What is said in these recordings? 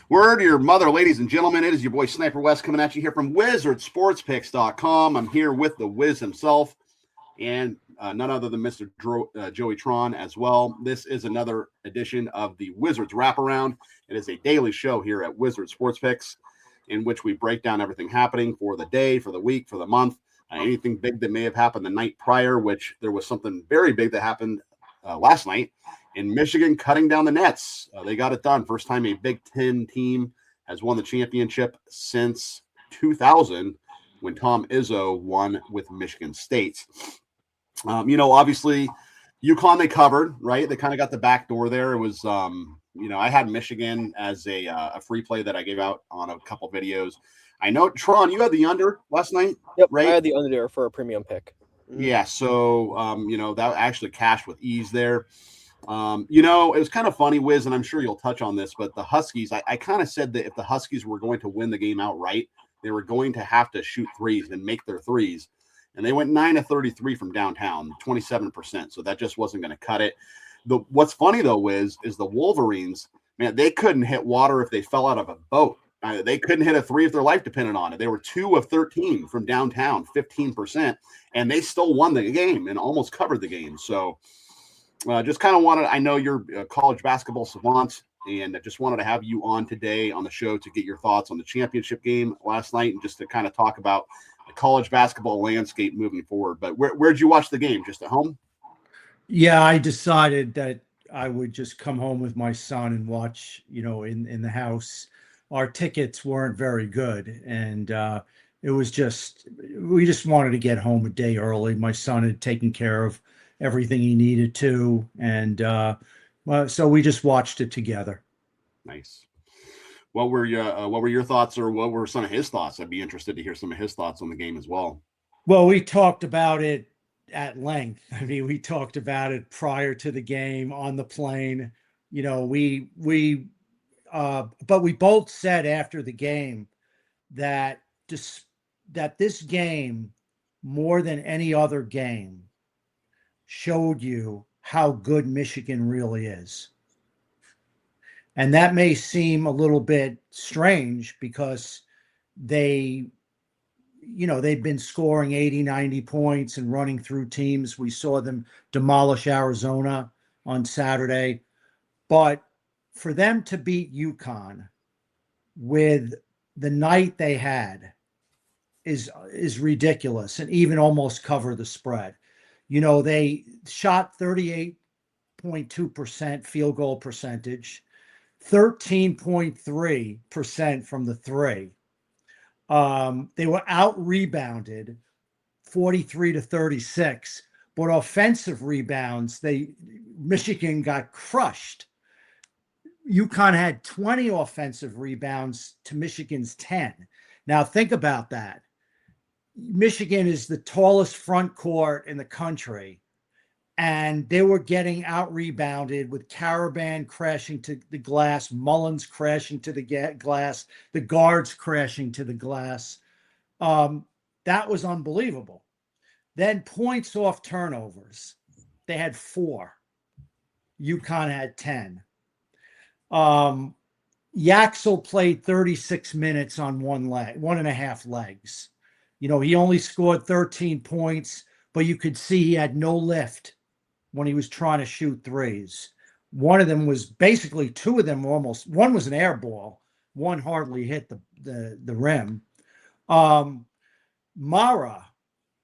Word to your mother, ladies and gentlemen. It is your boy Sniper West coming at you here from WizardSportsPicks.com. I'm here with the Wiz himself and none other than Mr. Joey Tron as well. This is another edition of the Wizards Wraparound. It is a daily show here at Wizard Sports Picks in which we break down everything happening for the day, for the week, for the month, anything big that may have happened the night prior, which there was something very big that happened last night in Michigan cutting down the Nets. They got it done. First time a Big Ten team has won the championship since 2000 when Tom Izzo won with Michigan State. Obviously, UConn they covered, right? They kind of got the back door there. It was, I had Michigan as a free play that I gave out on a couple videos. I know, Tron, you had the under last night, yep, right? I had the under for a premium pick. Yeah, so, that actually cashed with ease there. It was kind of funny, Wiz, and I'm sure you'll touch on this, but the Huskies, I kind of said that if the Huskies were going to win the game outright, they were going to have to shoot threes and make their threes. And they went 9 of 33 from downtown, 27%. So that just wasn't going to cut it. What's funny, though, Wiz, is the Wolverines, man, they couldn't hit water if they fell out of a boat. They couldn't hit a three if their life depended on it. They were 2 of 13 from downtown, 15%, and they still won the game and almost covered the game. So just kind of wanted, I know you're a college basketball savant, and I just wanted to have you on today on the show to get your thoughts on the championship game last night and just to kind of talk about the college basketball landscape moving forward. But where'd you watch the game? Just at home? Yeah, I decided that I would just come home with my son and watch, in the house. Our tickets weren't very good, and it was we just wanted to get home a day early. My son had taken care of everything he needed to, and so we just watched it together. Nice. What were your thoughts, or what were some of his thoughts? I'd be interested to hear some of his thoughts on the game as well. Well, we talked about it at length. I mean, we talked about it prior to the game on the plane. But we both said after the game that this game, more than any other game, showed you how good Michigan really is. And that may seem a little bit strange because they've been scoring 80, 90 points and running through teams. We saw them demolish Arizona on Saturday. But for them to beat UConn with the night they had is ridiculous, and even almost cover the spread. They shot 38.2% field goal percentage, 13.3% from the three. They were out-rebounded 43-36, but offensive rebounds, Michigan got crushed. UConn had 20 offensive rebounds to Michigan's 10. Now think about that. Michigan is the tallest front court in the country, and they were getting out-rebounded with Caravan crashing to the glass, Mullins crashing to the glass, the guards crashing to the glass. That was unbelievable. Then points off turnovers. They had 4. UConn had 10. Yaxel played 36 minutes on 1.5 legs. He only scored 13 points, but you could see he had no lift when he was trying to shoot threes. One of them was basically, 2 of them almost, one was an air ball, one hardly hit the rim. Mara,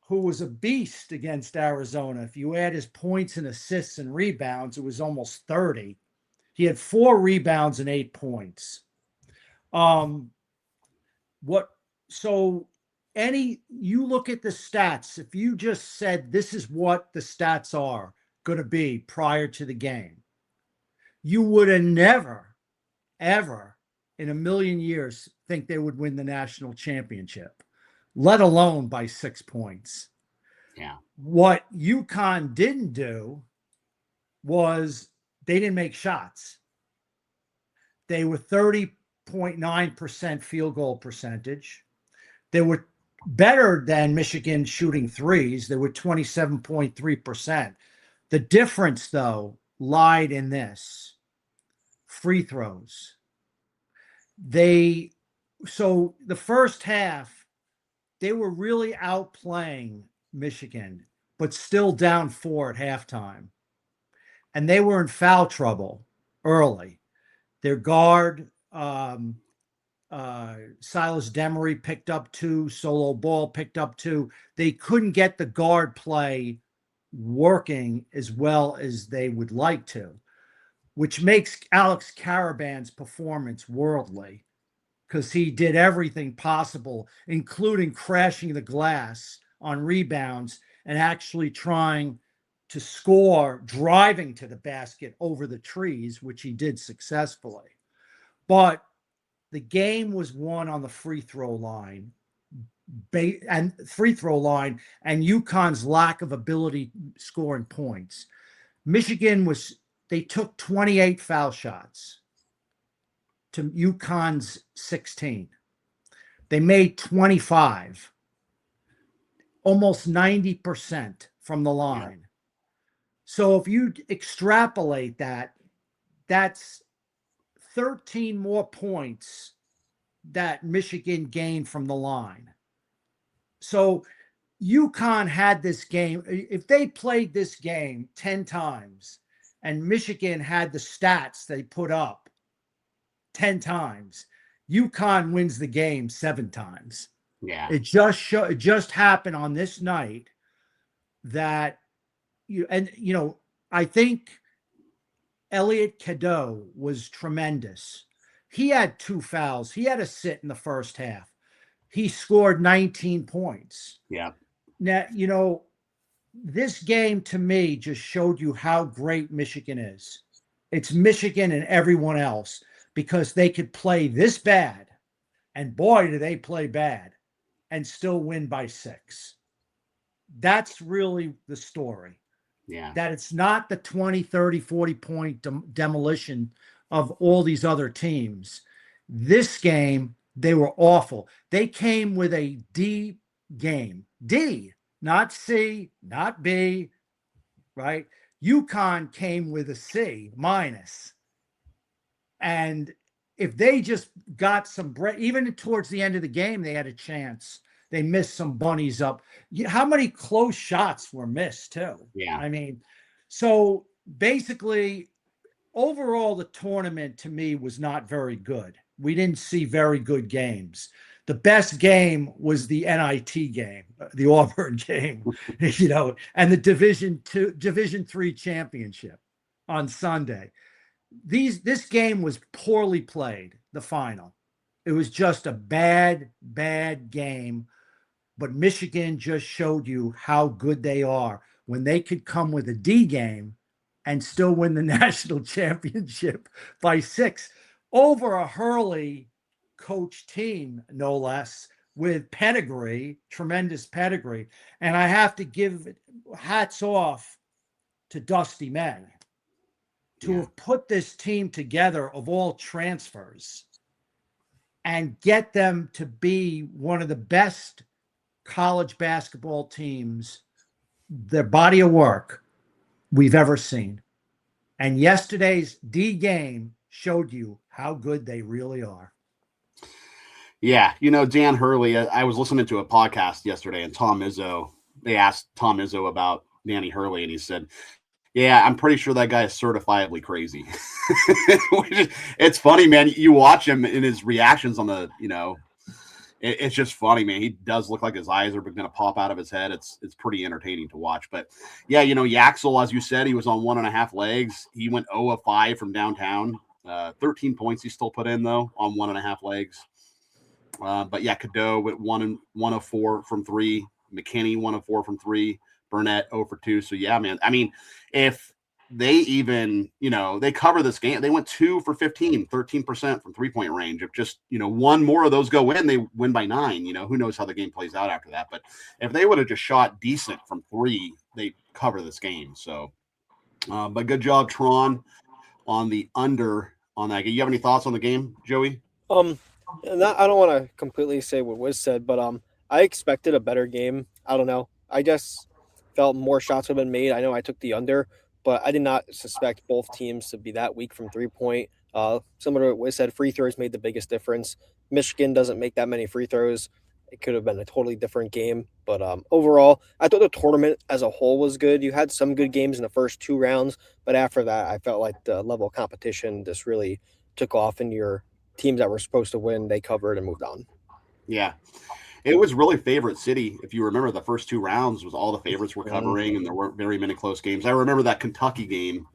who was a beast against Arizona, if you add his points and assists and rebounds, it was almost 30. He had 4 rebounds and 8 points. You look at the stats, if you just said this is what the stats are going to be prior to the game, you would have never, ever in a million years think they would win the national championship, let alone by 6 points. Yeah. What UConn didn't do was they didn't make shots. They were 30.9% field goal percentage. They were better than Michigan shooting threes. They were 27.3%. The difference, though, lied in this: free throws. So the first half, they were really outplaying Michigan, but still down 4 at halftime. And they were in foul trouble early. Their guard, Silas Demery, picked up 2, Solo Ball picked up 2. They couldn't get the guard play working as well as they would like to, which makes Alex Caravan's performance worldly, because he did everything possible, including crashing the glass on rebounds and actually trying to score, driving to the basket over the trees, which he did successfully. But the game was won on the free throw line, and UConn's lack of ability scoring points. They took 28 foul shots to UConn's 16. They made 25, almost 90% from the line. Yeah. So if you extrapolate that, that's 13 more points that Michigan gained from the line. So UConn had this game. If they played this game 10 times and Michigan had the stats they put up 10 times, UConn wins the game 7 times. Yeah. It just happened on this night that I think Elliot Cadeau was tremendous. He had 2 fouls. He had to sit in the first half. He scored 19 points. Yeah. Now, this game to me just showed you how great Michigan is. It's Michigan and everyone else, because they could play this bad, and boy, do they play bad, and still win by 6. That's really the story. Yeah. That it's not the 20, 30, 40-point demolition of all these other teams. This game, they were awful. They came with a D game. D, not C, not B, right? UConn came with a C minus. And if they just got some break, even towards the end of the game, they had a chance. They missed some bunnies up. How many close shots were missed too? Yeah. I mean, so basically, overall, the tournament to me was not very good. We didn't see very good games. The best game was the NIT game, the Auburn game, and the Division III championship on Sunday. This game was poorly played, the final. It was just a bad game. But Michigan just showed you how good they are when they could come with a D game and still win the national championship by 6 over a Hurley coach team, no less, with pedigree, tremendous pedigree. And I have to give hats off to Dusty May to have put this team together of all transfers and get them to be one of the best college basketball teams, their body of work we've ever seen. And yesterday's D game showed you how good they really are. Yeah. Dan Hurley, I was listening to a podcast yesterday, and they asked Tom Izzo about Danny Hurley, and he said, yeah, I'm pretty sure that guy is certifiably crazy. It's funny, man. You watch him in his reactions on the, it's just funny, man. He does look like his eyes are going to pop out of his head. It's pretty entertaining to watch. But yeah, Yaxel, as you said, he was on 1.5 legs. He went 0 of 5 from downtown. 13 points he still put in though on 1.5 legs. But yeah, Cadeau went 1 of 4 from 3. McKinney 1 of 4 from 3. Burnett 0 for 2. So yeah, man. I mean, if they even, they cover this game, they went 2 for 15, 13% from 3-point range. If just, one more of those go in, they win by 9. Who knows how the game plays out after that. But if they would have just shot decent from 3, they cover this game. So, but good job, Tron, on the under on that. You have any thoughts on the game, Joey? I don't want to completely say what was said, but I expected a better game. I don't know. I just felt more shots would have been made. I know I took the under, but I did not suspect both teams to be that weak from 3-point. Similar to what was said, free throws made the biggest difference. Michigan doesn't make that many free throws. It could have been a totally different game. But overall, I thought the tournament as a whole was good. You had some good games in the first 2 rounds, but after that, I felt like the level of competition just really took off, and your teams that were supposed to win, they covered and moved on. Yeah. It was really favorite city. If you remember, the first 2 rounds was all the favorites were covering, and there weren't very many close games. I remember that Kentucky game.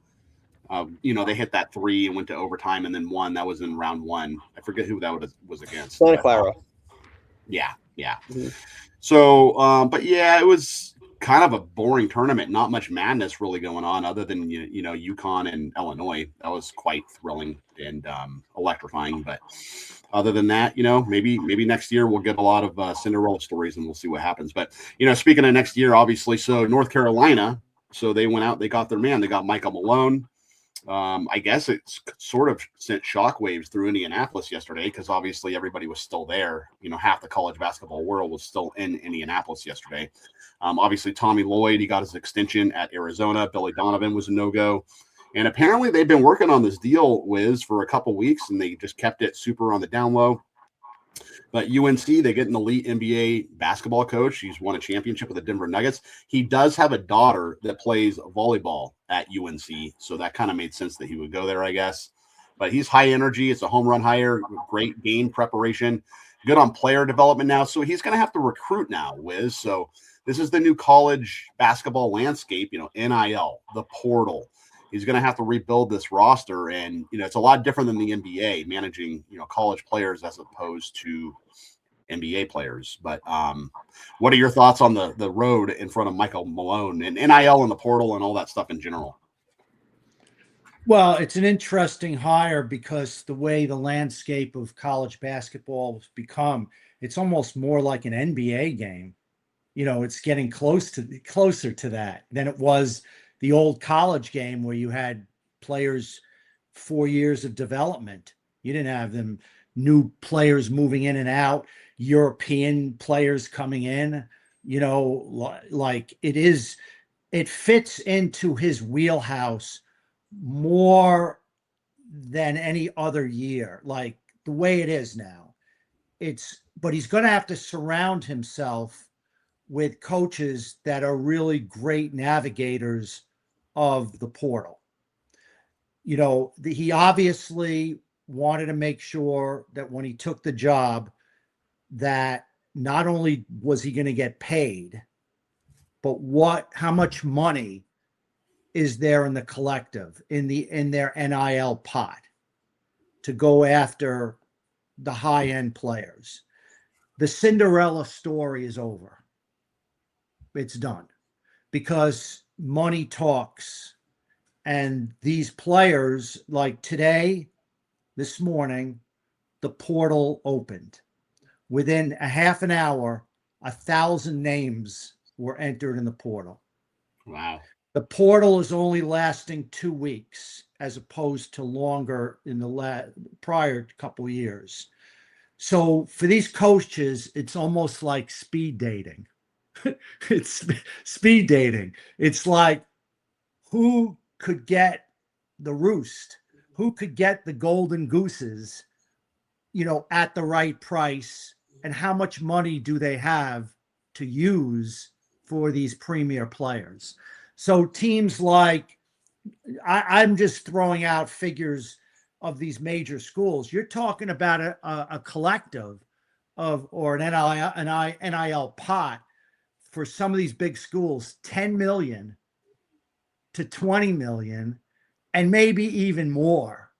They hit that 3 and went to overtime and then won. That was in round 1. I forget who that was against. Santa Clara. Yeah. Mhm. So, but yeah, it was kind of a boring tournament. Not much madness really going on, other than UConn and Illinois. That was quite thrilling and electrifying. But other than that, maybe next year we'll get a lot of Cinderella stories and we'll see what happens. But speaking of next year, obviously, so North Carolina. So they went out, they got their man, they got Michael Malone. I guess it's sort of sent shockwaves through Indianapolis yesterday because obviously everybody was still there. Half the college basketball world was still in Indianapolis yesterday. Obviously, Tommy Lloyd, he got his extension at Arizona. Billy Donovan was a no-go. And apparently they've been working on this deal, Wiz, for a couple weeks, and they just kept it super on the down low. But UNC, they get an elite NBA basketball coach. He's won a championship with the Denver Nuggets. He does have a daughter that plays volleyball at UNC, so that kind of made sense that he would go there, I guess. But he's high energy. It's a home run hire, great game preparation, good on player development now. So he's going to have to recruit now, Wiz. So this is the new college basketball landscape, NIL, the portal. He's going to have to rebuild this roster, and it's a lot different than the NBA managing college players as opposed to NBA players. But what are your thoughts on the road in front of Michael Malone and NIL and the portal and all that stuff in general? Well, it's an interesting hire because the way the landscape of college basketball has become, it's almost more like an NBA game. It's getting closer to that than it was the old college game where you had players 4 years of development. You didn't have them new players moving in and out, European players coming in, like it fits into his wheelhouse more than any other year, like the way it is now. But he's going to have to surround himself with coaches that are really great navigators of the portal. He obviously wanted to make sure that when he took the job, that not only was he going to get paid, but how much money is there in the collective, in their NIL pot to go after the high-end players. The Cinderella story is over. It's done because money talks, and these players, like this morning, the portal opened. Within a half an hour, 1,000 names were entered in the portal. Wow. The portal is only lasting 2 weeks as opposed to longer in the prior couple of years. So for these coaches, it's almost like speed dating. It's speed dating. It's like, who could get the roost? Who could get the golden gooses, at the right price? And how much money do they have to use for these premier players? So teams like, I'm just throwing out figures of these major schools. You're talking about a collective or an NIL pot for some of these big schools, 10 million to 20 million, and maybe even more.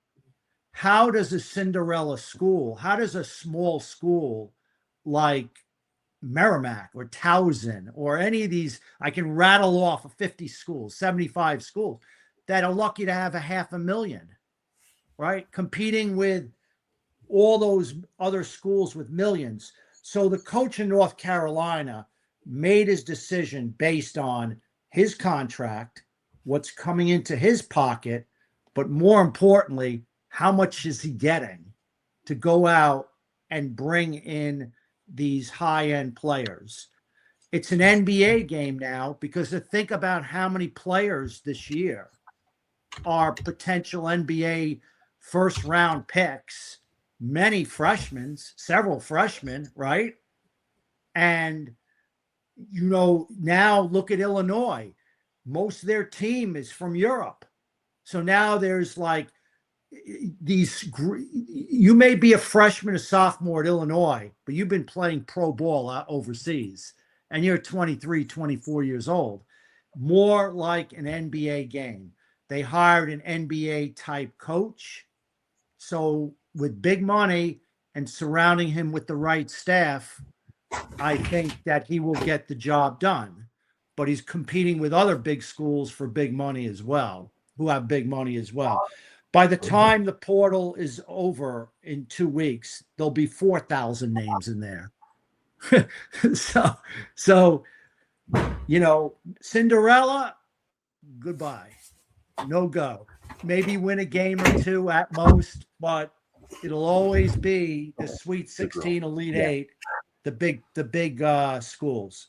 How does a Cinderella school, how does a small school like Merrimack or Towson or any of these, I can rattle off 50 schools, 75 schools that are lucky to have 500,000, right? Competing with all those other schools with millions. So the coach in North Carolina made his decision based on his contract, what's coming into his pocket, but more importantly, how much is he getting to go out and bring in these high-end players. It's an NBA game now because to think about how many players this year are potential NBA first round picks, many freshmen, several freshmen, right? And, now look at Illinois. Most of their team is from Europe. So now there's like you may be a freshman, a sophomore at Illinois, but you've been playing pro ball overseas and you're 23, 24 years old. More like an NBA game. They hired an NBA type coach. So with big money and surrounding him with the right staff, I think that he will get the job done. But he's competing with other big schools for big money as well, who have big money as well. By the time the portal is over in 2 weeks, there'll be 4,000 names in there. so, Cinderella, goodbye. No go. Maybe win a game or two at most, but it'll always be the Sweet 16, Elite Eight, the big schools.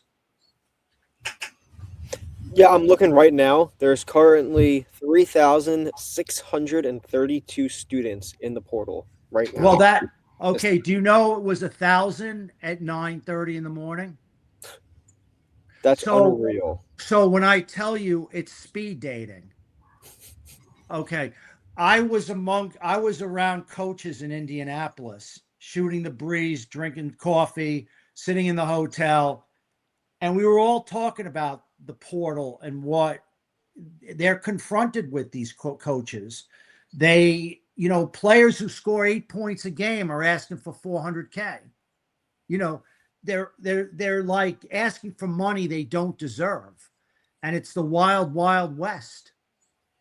Yeah, I'm looking right now. There's currently 3,632 students in the portal right now. Well, okay. Do you know it was 1,000 at 9:30 in the morning? That's unreal. So when I tell you it's speed dating, okay, I was around coaches in Indianapolis, shooting the breeze, drinking coffee, sitting in the hotel, and we were all talking about the portal and what they're confronted with, these coaches. They, players who score 8 points a game are asking for $400K. They're like asking for money they don't deserve. And it's the wild, wild west.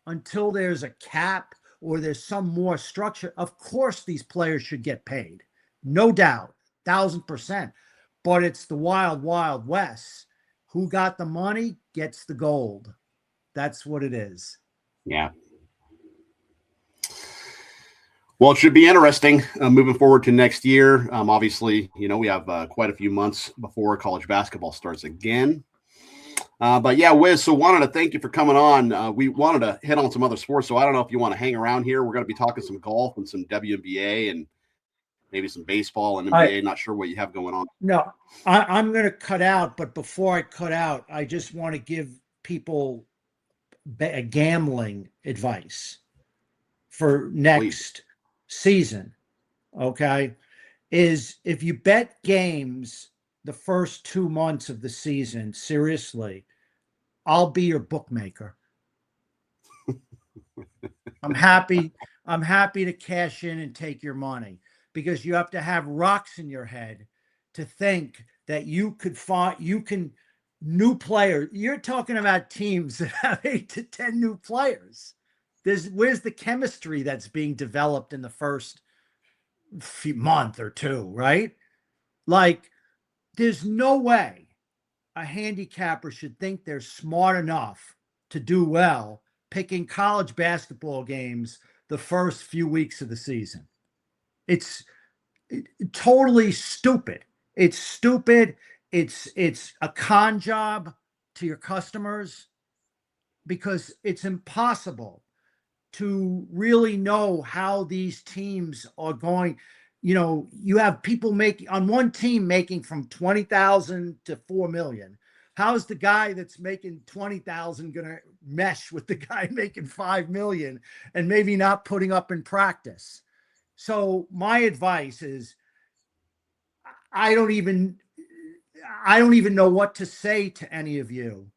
Until there's a cap or there's some more structure, of course these players should get paid. No doubt, 1,000%. But it's the wild, wild west. Who got the money gets the gold. That's what it is. Yeah. Well, it should be interesting moving forward to next year. Obviously, we have quite a few months before college basketball starts again. But yeah, Wiz, so wanted to thank you for coming on. We wanted to hit on some other sports, so I don't know if you want to hang around here. We're going to be talking some golf and some WNBA and maybe some baseball and NBA. Not sure what you have going on. No, I'm going to cut out. But before I cut out, I just want to give people gambling advice for next season. Okay. Is if you bet games the first 2 months of the season, seriously, I'll be your bookmaker. I'm happy to cash in and take your money. Because you have to have rocks in your head to think that you can new players. You're talking about teams that have 8 to 10 new players. Where's the chemistry that's being developed in the first month or two, right? Like, there's no way a handicapper should think they're smart enough to do well picking college basketball games the first few weeks of the season. It's totally stupid. It's stupid. It's a con job to your customers because it's impossible to really know how these teams are going. You have people on one team making from 20,000 to 4 million. How's the guy that's making 20,000 going to mesh with the guy making 5 million and maybe not putting up in practice? So my advice is I don't even know what to say to any of you,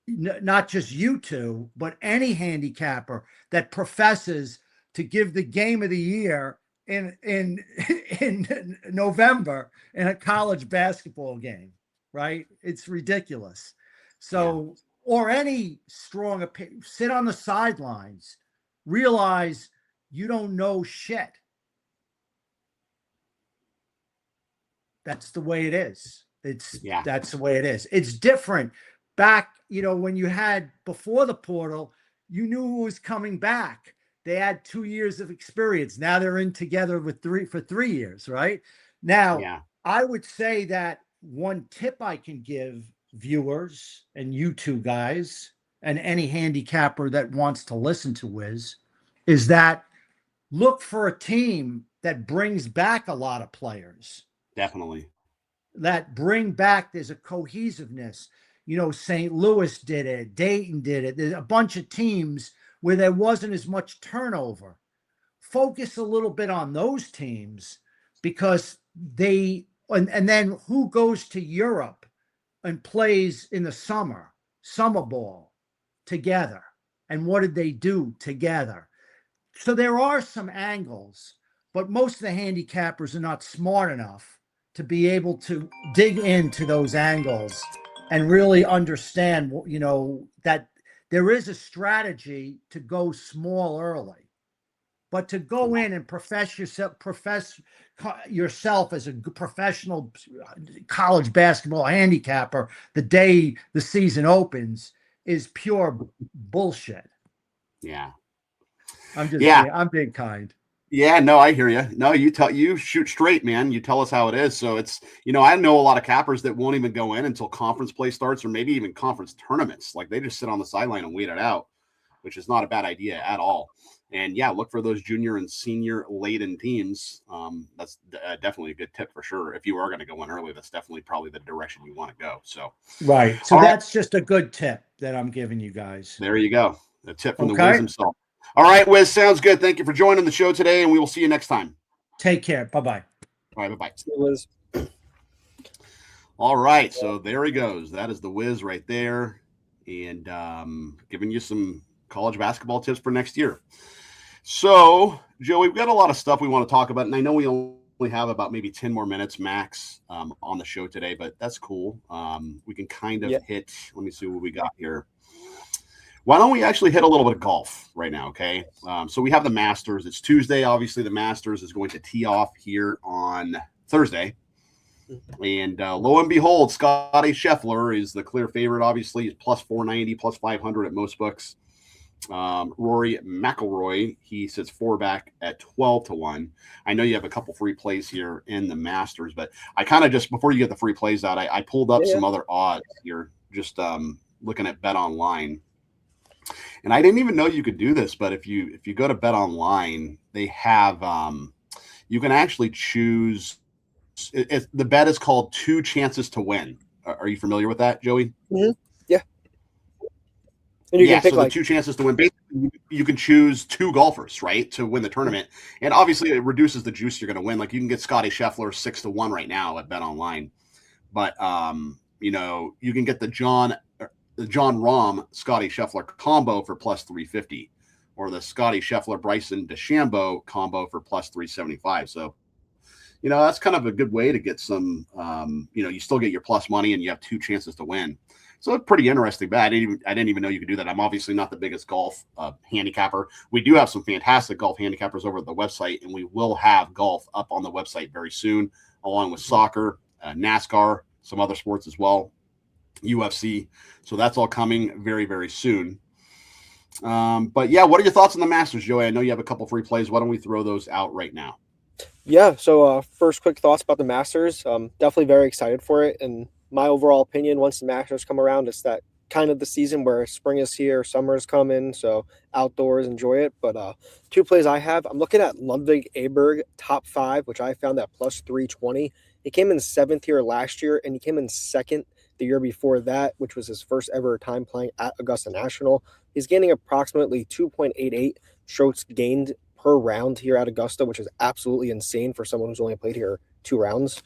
not just you two, but any handicapper that professes to give the game of the year in November in a college basketball game, right? It's ridiculous. So, or any strong opinion, sit on the sidelines, realize you don't know shit. That's the way it is. That's the way it is. It's different back, when you had before the portal, you knew who was coming back. They had 2 years of experience. Now they're in together for 3 years, right? Now, I would say that one tip I can give viewers and you two guys and any handicapper that wants to listen to Wiz is that look for a team that brings back a lot of players. Definitely. That bring back, there's a cohesiveness. St. Louis did it, Dayton did it. There's a bunch of teams where there wasn't as much turnover. Focus a little bit on those teams because and then who goes to Europe and plays in the summer ball together? And what did they do together? So there are some angles, but most of the handicappers are not smart enough to be able to dig into those angles and really understand, that there is a strategy to go small early, but to go in and profess yourself as a professional college basketball handicapper the day the season opens is pure bullshit. Yeah. I'm being kind. Yeah, no, I hear you. No, you shoot straight, man. You tell us how it is. So it's, I know a lot of cappers that won't even go in until conference play starts or maybe even conference tournaments. Like they just sit on the sideline and wait it out, which is not a bad idea at all. And yeah, look for those junior and senior laden teams. That's definitely a good tip for sure. If you are going to go in early, that's definitely probably the direction you want to go. So, right. So that's just a good tip that I'm giving you guys. There you go. A tip from the Wiz himself. All right, Wiz, sounds good. Thank you for joining the show today, and we will see you next time. Take care. Bye-bye. All right, bye-bye. See you, Wiz. All right, so there he goes. That is the Wiz right there, and giving you some college basketball tips for next year. So, Joe, we've got a lot of stuff we want to talk about, and I know we only have about maybe 10 more minutes max on the show today, but that's cool. We can kind of hit – let me see what we got here. Why don't we actually hit a little bit of golf right now, okay? So we have the Masters. It's Tuesday. Obviously, the Masters is going to tee off here on Thursday. And lo and behold, Scotty Scheffler is the clear favorite, obviously. He's plus 490, plus 500 at most books. Rory McIlroy, he sits 4 back at 12-1. I know you have a couple free plays here in the Masters, but I kind of just, before you get the free plays out, I pulled up some other odds here, just looking at Bet Online. And I didn't even know you could do this, but if you go to Bet Online, they have you can actually choose. The bet is called 2 chances to win. Are you familiar with that, Joey? Mm-hmm. Yeah. And you can pick so the 2 chances to win. Basically, you can choose 2 golfers, right, to win the tournament. And obviously, it reduces the juice you're going to win. Like you can get Scotty Scheffler 6-1 right now at Bet Online, but you can get the John Rahm Scotty Scheffler combo for plus 350, or the Scotty Scheffler Bryson DeChambeau combo for plus 375. So, that's kind of a good way to get some. You still get your plus money, and you have 2 chances to win. So it's pretty interesting. But I didn't even know you could do that. I'm obviously not the biggest golf handicapper. We do have some fantastic golf handicappers over at the website, and we will have golf up on the website very soon, along with soccer, NASCAR, some other sports as well. UFC. So that's all coming very, very soon. But yeah, what are your thoughts on the Masters, Joey? I know you have a couple free plays. Why don't we throw those out right now? Yeah. So first quick thoughts about the Masters. Definitely very excited for it. And my overall opinion, once the Masters come around, it's that kind of the season where spring is here, summer is coming. So outdoors, enjoy it. But 2 plays I have, I'm looking at Ludwig Aberg top 5, which I found at plus 320. He came in 7th here last year, and he came in 2nd the year before that, which was his first ever time playing at Augusta National. He's gaining approximately 2.88 strokes gained per round here at Augusta, which is absolutely insane for someone who's only played here 2 rounds.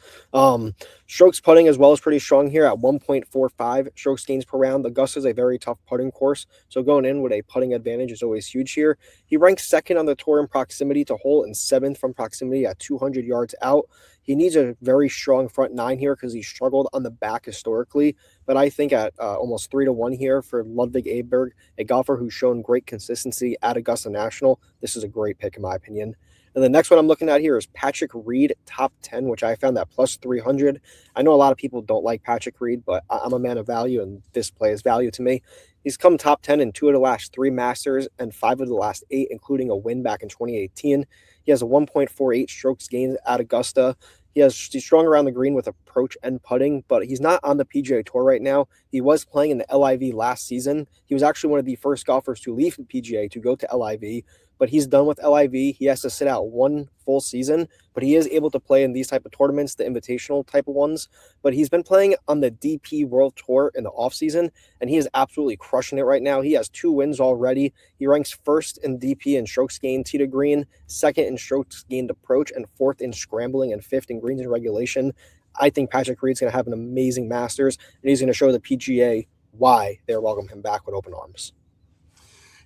Strokes putting as well is pretty strong here at 1.45 strokes gains per round. Augusta is a very tough putting course, so going in with a putting advantage is always huge here. He ranks 2nd on the tour in proximity to hole and 7th from proximity at 200 yards out. He needs a very strong front 9 here because he struggled on the back historically. But I think at almost 3-1 here for Ludwig Aberg, a golfer who's shown great consistency at Augusta National, this is a great pick in my opinion. And the next one I'm looking at here is Patrick Reed, top 10, which I found at plus 300. I know a lot of people don't like Patrick Reed, but I'm a man of value, and this play is value to me. He's come top 10 in 2 of the last 3 Masters and 5 of the last 8, including a win back in 2018. He has a 1.48 strokes gained at Augusta. He's strong around the green with approach and putting, but he's not on the PGA Tour right now. He was playing in the LIV last season. He was actually one of the first golfers to leave the PGA to go to LIV. but he's done with LIV. He has to sit out one full season, but he is able to play in these type of tournaments, the invitational type of ones. But he's been playing on the DP World Tour in the offseason, and he is absolutely crushing it right now. He has 2 wins already. He ranks first in DP in strokes gained tee to green, second in strokes gained approach, and fourth in scrambling, and fifth in greens in regulation. I think Patrick Reed's going to have an amazing Masters, and he's going to show the PGA why they're welcoming him back with open arms.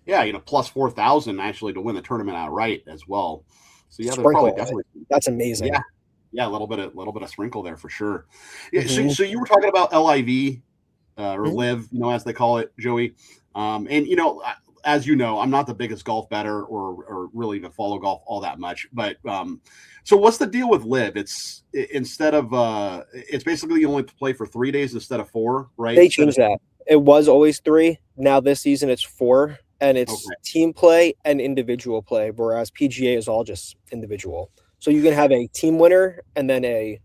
Yeah, plus 4,000 actually to win the tournament outright as well. So yeah, there's Sprinkle, probably definitely that's amazing. Yeah, a little bit of sprinkle there for sure. Yeah, so you were talking about LIV or live, as they call it, Joey. And as you know, I'm not the biggest golf bettor or really even follow golf all that much. But so what's the deal with live? It's instead of it's basically you only play for 3 days instead of 4, right? They changed that. It was always 3. Now this season it's 4, and it's team play and individual play, whereas PGA is all just individual. So you can have a team winner and then a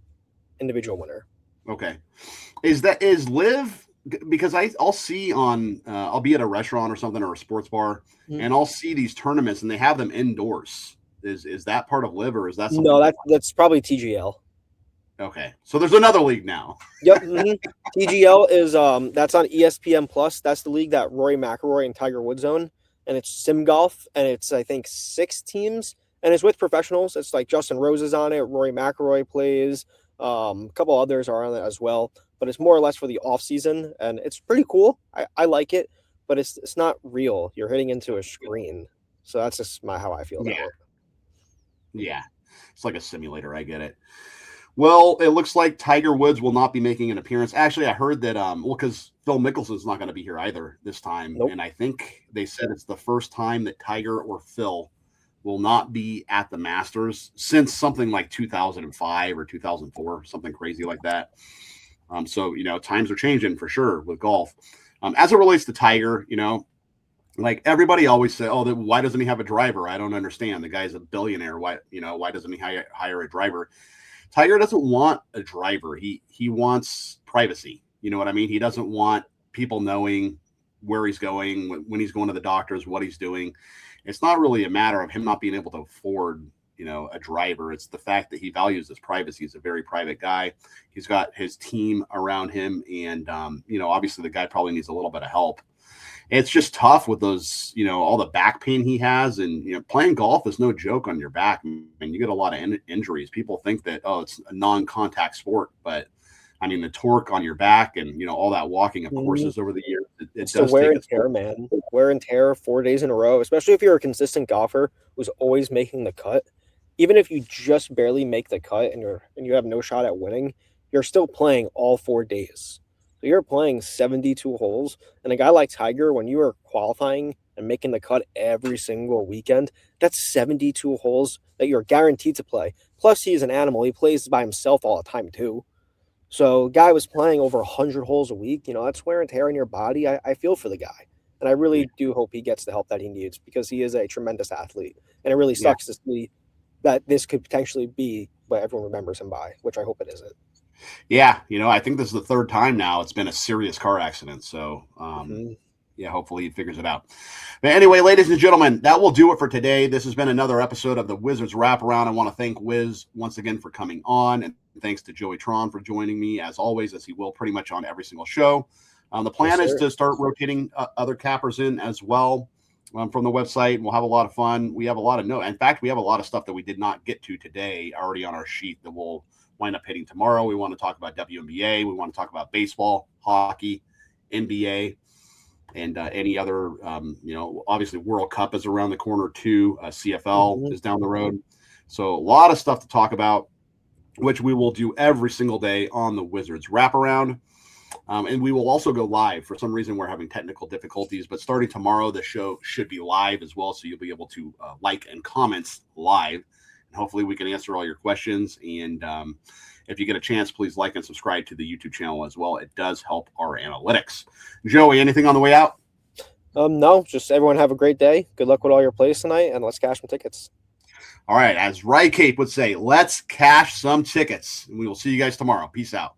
individual winner. Okay. Is live, because I'll see on I'll be at a restaurant or something or a sports bar and I'll see these tournaments and they have them indoors. Is that part of live or is that something? No, that's probably TGL. Okay. So there's another league now. Yep. TGL is that's on ESPN Plus. That's the league that Rory McIlroy and Tiger Woods own. And it's sim golf, and it's I think 6 teams, and it's with professionals. It's like Justin Rose is on it, Rory McIlroy plays, a couple others are on it as well. But it's more or less for the off season, and it's pretty cool. I like it, but it's not real. You're hitting into a screen, so that's just how I feel about it. Yeah, it's like a simulator. I get it. Well, it looks like Tiger Woods will not be making an appearance. Actually, I heard that because Phil Mickelson's not going to be here either this time. Nope. And I think they said it's the first time that Tiger or Phil will not be at the Masters since something like 2005 or 2004, something crazy like that. So, times are changing for sure with golf. As it relates to Tiger, like everybody always say, oh, why doesn't he have a driver? I don't understand. The guy's a billionaire. Why doesn't he hire a driver? Tiger doesn't want a driver. He wants privacy. You know what I mean? He doesn't want people knowing where he's going, when he's going to the doctors, what he's doing. It's not really a matter of him not being able to afford, a driver. It's the fact that he values his privacy. He's a very private guy. He's got his team around him. And, obviously the guy probably needs a little bit of help. It's just tough with those, all the back pain he has. And, playing golf is no joke on your back. And you get a lot of injuries. People think that, it's a non-contact sport. But, the torque on your back and, all that walking of courses over the years. It does wear and tear, man. Wear and tear 4 days in a row, especially if you're a consistent golfer who's always making the cut. Even if you just barely make the cut and you have no shot at winning, you're still playing all 4 days. So you're playing 72 holes, and a guy like Tiger, when you are qualifying and making the cut every single weekend, that's 72 holes that you're guaranteed to play. Plus, he's an animal. He plays by himself all the time, too. So guy was playing over 100 holes a week. That's wear and tear on your body. I feel for the guy, and I really do hope he gets the help that he needs because he is a tremendous athlete, and it really sucks to see that this could potentially be what everyone remembers him by, which I hope it isn't. Yeah, I think this is the 3rd time now it's been a serious car accident. So, hopefully he figures it out. But anyway, ladies and gentlemen, that will do it for today. This has been another episode of the Wizards Wraparound. I want to thank Wiz once again for coming on, and thanks to Joey Tron for joining me, as always, as he will pretty much on every single show. The plan is to start rotating other cappers in as well from the website. We'll have a lot of fun. We have a lot of notes. In fact, we have a lot of stuff that we did not get to today already on our sheet that we'll wind up hitting tomorrow. We want to talk about WNBA. We want to talk about baseball, hockey, NBA, and any other, obviously World Cup is around the corner too. CFL is down the road. So a lot of stuff to talk about, which we will do every single day on the Wizards Wraparound. And we will also go live. For some reason, we're having technical difficulties, but starting tomorrow, the show should be live as well. So you'll be able to like and comment live. And hopefully we can answer all your questions. And if you get a chance, please like and subscribe to the YouTube channel as well. It does help our analytics. Joey, anything on the way out? No, just everyone have a great day. Good luck with all your plays tonight, and let's cash some tickets. All right. As Rye Cape would say, let's cash some tickets. And we will see you guys tomorrow. Peace out.